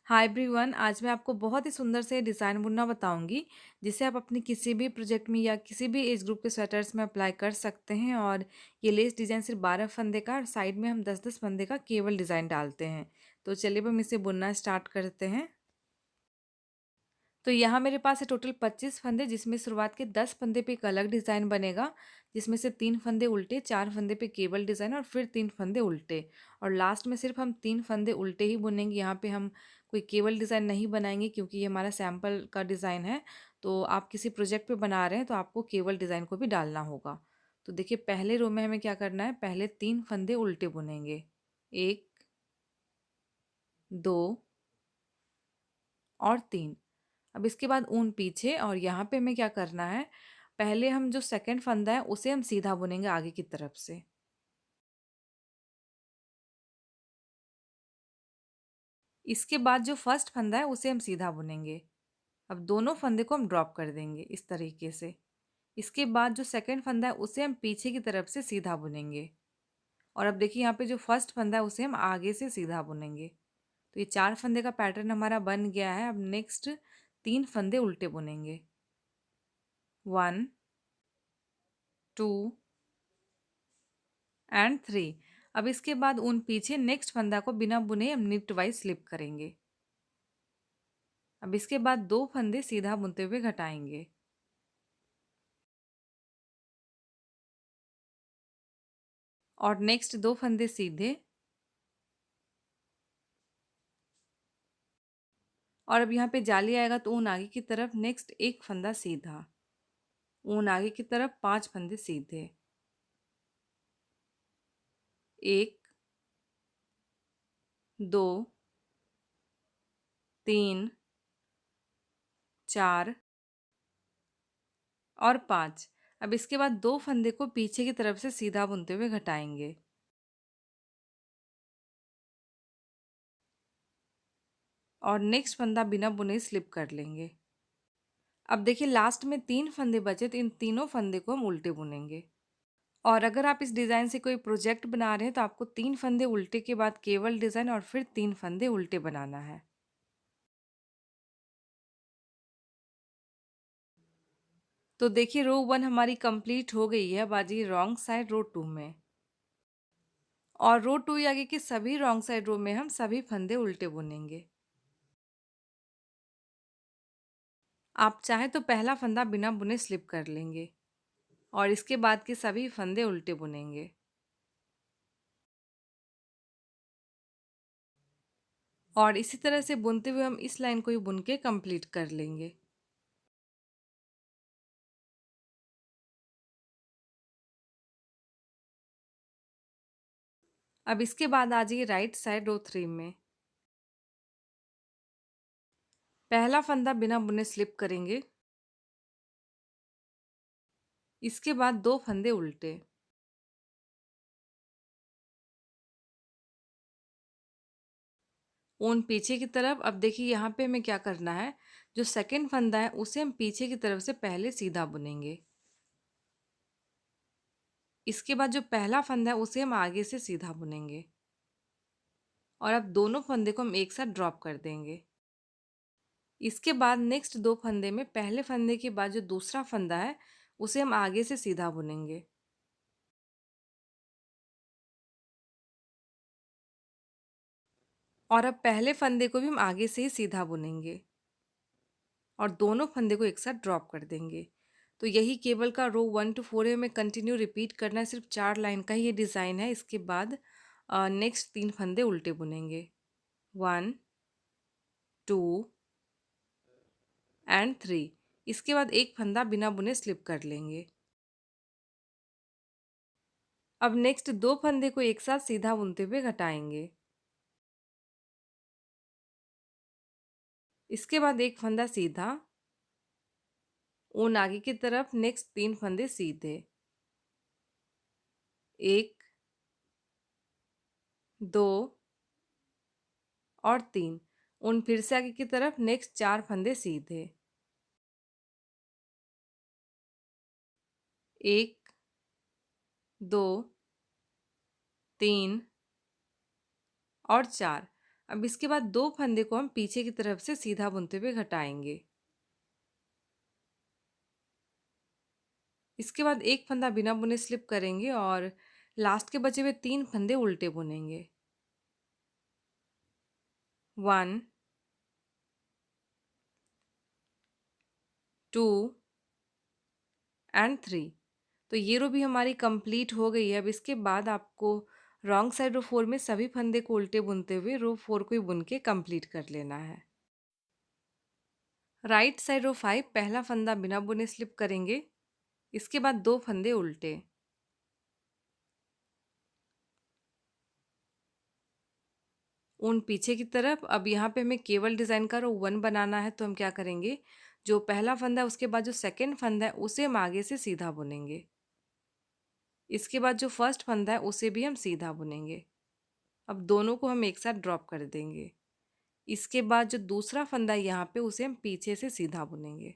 Hi everyone, आज मैं आपको बहुत ही सुंदर से डिज़ाइन बुनना बताऊंगी जिसे आप अपनी किसी भी प्रोजेक्ट में या किसी भी एज ग्रुप के स्वेटर्स में अप्लाई कर सकते हैं। और ये लेस डिज़ाइन सिर्फ 12 फंदे का और साइड में हम 10-10 फंदे का केवल डिज़ाइन डालते हैं। तो चलिए अब हम इसे बुनना स्टार्ट करते हैं। तो यहाँ मेरे पास है टोटल 25 फंदे, जिसमें शुरुआत के 10 फंदे पे एक अलग डिज़ाइन बनेगा, जिसमें से 3 फंदे उल्टे, 4 फंदे पे केबल डिज़ाइन और फिर 3 फंदे उल्टे। और लास्ट में सिर्फ हम 3 फंदे उल्टे ही बुनेंगे। यहाँ पे हम कोई केबल डिज़ाइन नहीं बनाएंगे क्योंकि ये हमारा सैम्पल का डिज़ाइन है। तो आप किसी प्रोजेक्ट पे बना रहे हैं तो आपको केबल डिज़ाइन को भी डालना होगा। तो देखिए, पहले रो में हमें क्या करना है, पहले 3 फंदे उल्टे बुनेंगे। 1, 2 और 3। अब इसके बाद ऊन पीछे, और यहाँ पे हमें क्या करना है, पहले हम जो सेकंड फंदा है उसे हम सीधा बुनेंगे आगे की तरफ से। इसके बाद जो फर्स्ट फंदा है उसे हम सीधा बुनेंगे। अब दोनों फंदे को हम ड्रॉप कर देंगे इस तरीके से। इसके बाद जो सेकंड फंदा है उसे हम पीछे की तरफ से सीधा बुनेंगे। और अब देखिए, यहाँ पे जो फर्स्ट फंदा है उसे हम आगे से सीधा बुनेंगे। तो ये 4 फंदे का पैटर्न हमारा बन गया है। अब नेक्स्ट 3 फंदे उल्टे बुनेंगे। 1, 2 एंड 3। अब इसके बाद ऊन पीछे नेक्स्ट फंदा को बिना बुने हम निट वाइज स्लिप करेंगे। अब इसके बाद 2 फंदे सीधा बुनते हुए घटाएंगे। और नेक्स्ट 2 फंदे सीधे। और अब यहाँ पे जाली आएगा तो ऊन आगे की तरफ, नेक्स्ट एक फंदा सीधा। ऊन आगे की तरफ, 5 फंदे सीधे। 1, 2, 3, 4 और 5। अब इसके बाद 2 फंदे को पीछे की तरफ से सीधा बुनते हुए घटाएंगे। और नेक्स्ट फंदा बिना बुने स्लिप कर लेंगे। अब देखिए, लास्ट में 3 फंदे बचे तो इन तीनों फंदे को हम उल्टे बुनेंगे। और अगर आप इस डिज़ाइन से कोई प्रोजेक्ट बना रहे हैं तो आपको 3 फंदे उल्टे के बाद केवल डिज़ाइन और फिर 3 फंदे उल्टे बनाना है। तो देखिए, रो 1 हमारी कंप्लीट हो गई है। अब आ जाइए रॉन्ग साइड रो 2 में। और रो 2 आगे के सभी रॉन्ग साइड रो में हम सभी फंदे उल्टे बुनेंगे। आप चाहे तो पहला फंदा बिना बुने स्लिप कर लेंगे और इसके बाद के सभी फंदे उल्टे बुनेंगे। और इसी तरह से बुनते हुए हम इस लाइन को ही बुन के कंप्लीट कर लेंगे। अब इसके बाद आ जाइए राइट साइड रो 3 में। पहला फंदा बिना बुने स्लिप करेंगे। इसके बाद 2 फंदे उल्टे। ऊन पीछे की तरफ। अब देखिए, यहाँ पे हमें क्या करना है, जो सेकंड फंदा है उसे हम पीछे की तरफ से पहले सीधा बुनेंगे। इसके बाद जो पहला फंदा है उसे हम आगे से सीधा बुनेंगे। और अब दोनों फंदे को हम एक साथ ड्रॉप कर देंगे। इसके बाद नेक्स्ट 2 फंदे में पहले फंदे के बाद जो दूसरा फंदा है उसे हम आगे से सीधा बुनेंगे। और अब पहले फंदे को भी हम आगे से ही सीधा बुनेंगे और दोनों फंदे को एक साथ ड्रॉप कर देंगे। तो यही केबल का रो 1 to 4 है, हमें कंटिन्यू रिपीट करना है। सिर्फ 4 लाइन का ही ये डिज़ाइन है। इसके बाद नेक्स्ट 3 फंदे उल्टे बुनेंगे। 1, 2 एंड 3। इसके बाद एक फंदा बिना बुने स्लिप कर लेंगे। अब नेक्स्ट 2 फंदे को एक साथ सीधा बुनते हुए घटाएंगे। इसके बाद एक फंदा सीधा। ऊन आगे की तरफ, नेक्स्ट 3 फंदे सीधे। 1, 2 और 3। ऊन फिर से आगे की तरफ, नेक्स्ट 4 फंदे सीधे। 1, 2, 3 और 4। अब इसके बाद 2 फंदे को हम पीछे की तरफ से सीधा बुनते हुए घटाएंगे। इसके बाद एक फंदा बिना बुने स्लिप करेंगे और लास्ट के बचे हुए 3 फंदे उल्टे बुनेंगे। 1 2 एंड 3। तो ये रो भी हमारी कंप्लीट हो गई है। अब इसके बाद आपको रॉन्ग साइड रो 4 में सभी फंदे को उल्टे बुनते हुए रो 4 को ही बुन के कंप्लीट कर लेना है। राइट साइड रो 5 पहला फंदा बिना बुने स्लिप करेंगे। इसके बाद 2 फंदे उल्टे। ऊन पीछे की तरफ। अब यहाँ पे हमें केवल डिज़ाइन का रो 1 बनाना है, तो हम क्या करेंगे, जो पहला फंदा है उसके बाद जो सेकंड फंदा है उसे हम आगे से सीधा बुनेंगे। इसके बाद जो फर्स्ट फंदा है उसे भी हम सीधा बुनेंगे। अब दोनों को हम एक साथ ड्रॉप कर देंगे। इसके बाद जो दूसरा फंदा है यहाँ पे उसे हम पीछे से सीधा बुनेंगे।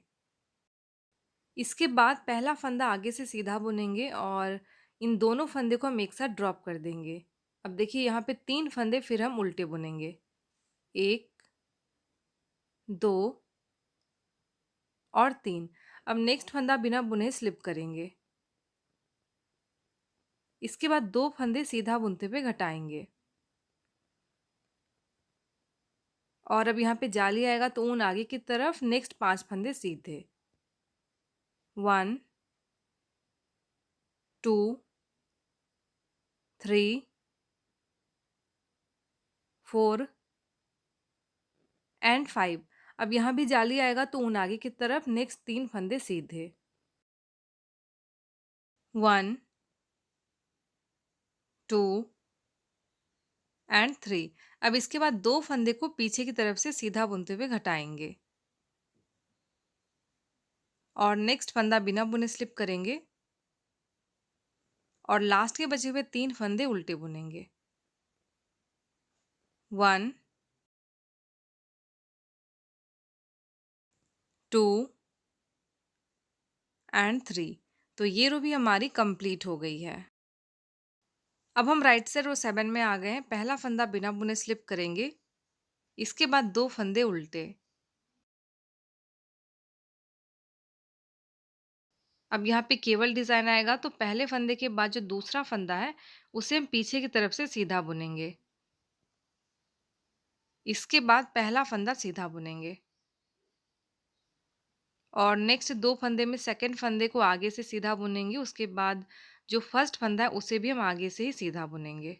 इसके बाद पहला फंदा आगे से सीधा बुनेंगे और इन दोनों फंदे को हम एक साथ ड्रॉप कर देंगे। अब देखिए यहाँ पे 3 फंदे फिर हम उल्टे बुनेंगे। 1 2 और 3। अब नेक्स्ट फंदा बिना बुने स्लिप करेंगे। इसके बाद 2 फंदे सीधा बुनते हुए घटाएंगे और अब यहाँ पे जाली आएगा तो ऊन आगे की तरफ। नेक्स्ट 5 फंदे सीधे। 1 2 3 4 एंड 5। अब यहाँ भी जाली आएगा तो ऊन आगे की तरफ। नेक्स्ट 3 फंदे सीधे। 1 2 एंड 3। अब इसके बाद 2 फंदे को पीछे की तरफ से सीधा बुनते हुए घटाएंगे और नेक्स्ट फंदा बिना बुने स्लिप करेंगे और लास्ट के बचे हुए 3 फंदे उल्टे बुनेंगे। 1 2 एंड 3। तो ये रो भी हमारी कंप्लीट हो गई है। अब हम राइट से रो 7 में आ गए हैं। पहला फंदा बिना बुने स्लिप करेंगे। इसके बाद 2 फंदे उल्टे। अब यहाँ पे केवल डिज़ाइन आएगा तो पहले फंदे के बाद जो दूसरा फंदा है उसे हम पीछे की तरफ से सीधा बुनेंगे। इसके बाद पहला फंदा सीधा बुनेंगे और नेक्स्ट 2 फंदे में सेकंड फंदे को आगे से सीधा बुनेंगे। उसके बाद जो फर्स्ट फंदा है उसे भी हम आगे से ही सीधा बुनेंगे।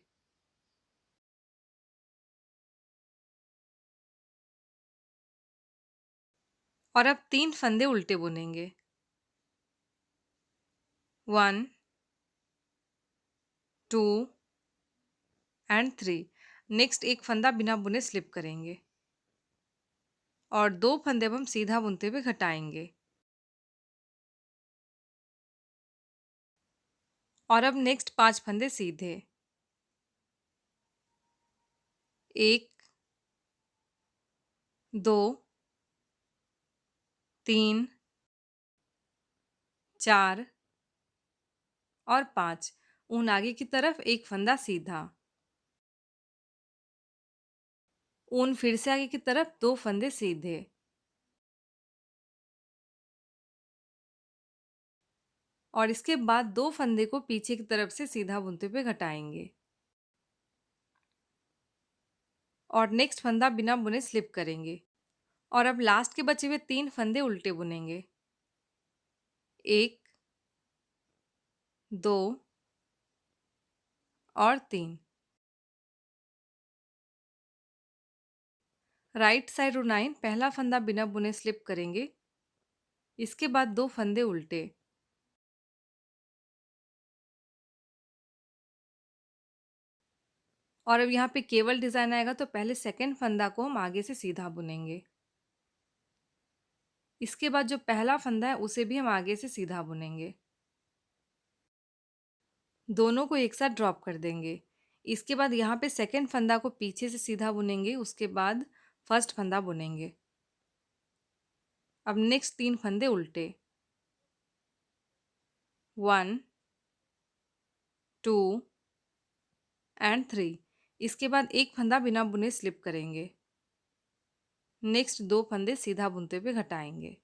और अब 3 फंदे उल्टे बुनेंगे। 1 2 एंड 3। नेक्स्ट एक फंदा बिना बुने स्लिप करेंगे और 2 फंदे अब हम सीधा बुनते हुए घटाएंगे और अब नेक्स्ट 5 फंदे सीधे। 1 2 3 4 और 5। ऊन आगे की तरफ, एक फंदा सीधा। ऊन फिर से आगे की तरफ, 2 फंदे सीधे और इसके बाद 2 फंदे को पीछे की तरफ से सीधा बुनते हुए घटाएंगे और नेक्स्ट फंदा बिना बुने स्लिप करेंगे और अब लास्ट के बचे हुए 3 फंदे उल्टे बुनेंगे। 1 2 और 3। राइट साइड रो 9 पहला फंदा बिना बुने स्लिप करेंगे। इसके बाद 2 फंदे उल्टे और अब यहाँ पे केवल डिज़ाइन आएगा तो पहले सेकंड फंदा को हम आगे से सीधा बुनेंगे। इसके बाद जो पहला फंदा है उसे भी हम आगे से सीधा बुनेंगे। दोनों को एक साथ ड्रॉप कर देंगे। इसके बाद यहाँ पे सेकंड फंदा को पीछे से सीधा बुनेंगे। उसके बाद फर्स्ट फंदा बुनेंगे। अब नेक्स्ट 3 फंदे उल्टे। 1 2 एंड 3। इसके बाद एक फंदा बिना बुने स्लिप करेंगे। नेक्स्ट 2 फंदे सीधा बुनते हुए घटाएंगे।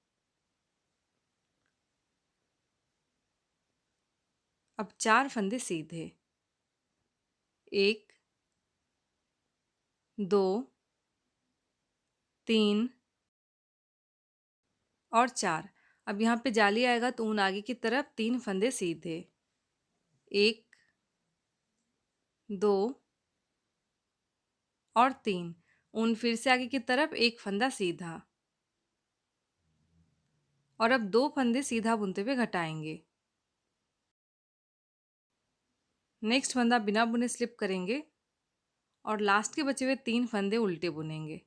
अब 4 फंदे सीधे, 1 2 3 और 4। अब यहाँ पे जाली आएगा तो ऊन आगे की तरफ 3 फंदे सीधे, 1 2 और 3। ऊन फिर से आगे की तरफ एक फंदा सीधा और अब 2 फंदे सीधा बुनते हुए घटाएंगे। नेक्स्ट फंदा बिना बुने स्लिप करेंगे और लास्ट के बचे हुए 3 फंदे उल्टे बुनेंगे।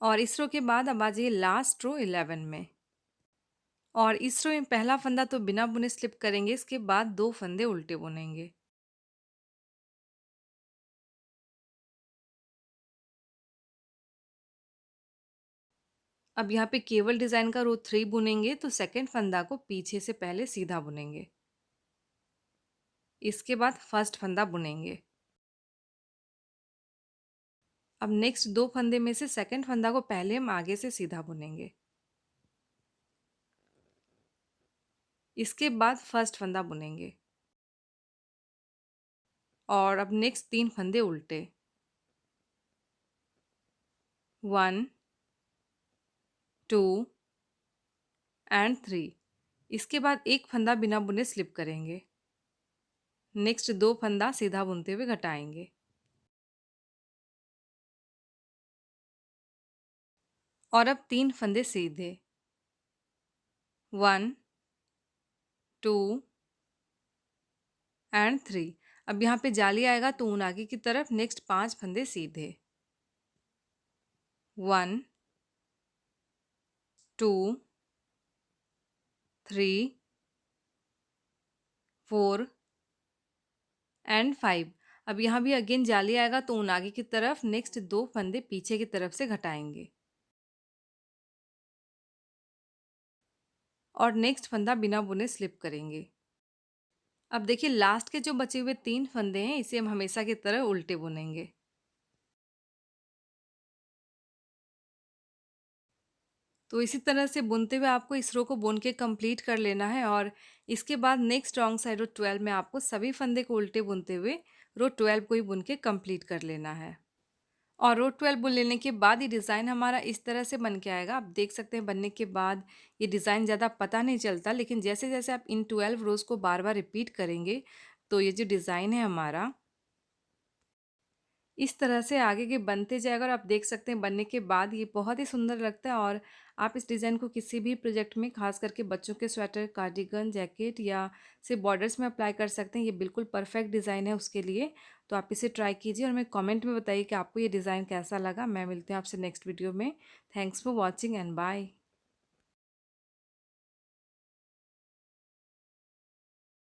और इस रो के बाद अब आ जाइए लास्ट रो 11 में। और इस रो में पहला फंदा तो बिना बुने स्लिप करेंगे, इसके बाद 2 फंदे उल्टे बुनेंगे। अब यहाँ पे केवल डिज़ाइन का रो 3 बुनेंगे तो सेकंड फंदा को पीछे से पहले सीधा बुनेंगे। इसके बाद फर्स्ट फंदा बुनेंगे। अब नेक्स्ट 2 फंदे में से सेकंड फंदा को पहले हम आगे से सीधा बुनेंगे। इसके बाद फर्स्ट फंदा बुनेंगे और अब नेक्स्ट 3 फंदे उल्टे, 1 2 एंड 3। इसके बाद एक फंदा बिना बुने स्लिप करेंगे। नेक्स्ट 2 फंदा सीधा बुनते हुए घटाएंगे। और अब 3 फंदे सीधे, 1 2 एंड 3। अब यहाँ पे जाली आएगा तो ऊन आगे की तरफ नेक्स्ट 5 फंदे सीधे, 1 2 3 4 एंड 5। अब यहाँ भी अगेन जाली आएगा तो ऊन आगे की तरफ नेक्स्ट 2 फंदे पीछे की तरफ से घटाएंगे और नेक्स्ट फंदा बिना बुने स्लिप करेंगे। अब देखिए लास्ट के जो बचे हुए 3 फंदे हैं इसे हम हमेशा की तरह उल्टे बुनेंगे। तो इसी तरह से बुनते हुए आपको इस रो को बुन के कंप्लीट कर लेना है और इसके बाद नेक्स्ट रॉन्ग साइड रो 12 में आपको सभी फंदे को उल्टे बुनते हुए रो 12 को ही बुन के कंप्लीट कर लेना है। और रो 12 बुन लेने के बाद ये डिज़ाइन हमारा इस तरह से बन के आएगा। आप देख सकते हैं बनने के बाद ये डिज़ाइन ज़्यादा पता नहीं चलता, लेकिन जैसे जैसे आप इन 12 रोज़ को बार बार रिपीट करेंगे तो ये जो डिज़ाइन है हमारा इस तरह से आगे के बनते जाएगा। और आप देख सकते हैं बनने के बाद ये बहुत ही सुंदर लगता है और आप इस डिज़ाइन को किसी भी प्रोजेक्ट में खास करके बच्चों के स्वेटर, कार्डिगन, जैकेट या सिर्फ बॉर्डर्स में अप्लाई कर सकते हैं। ये बिल्कुल परफेक्ट डिज़ाइन है उसके लिए। तो आप इसे ट्राई कीजिए और हमें कमेंट में बताइए कि आपको ये डिज़ाइन कैसा लगा। मैं मिलती हूँ आपसे नेक्स्ट वीडियो में। Thanks for watching and bye.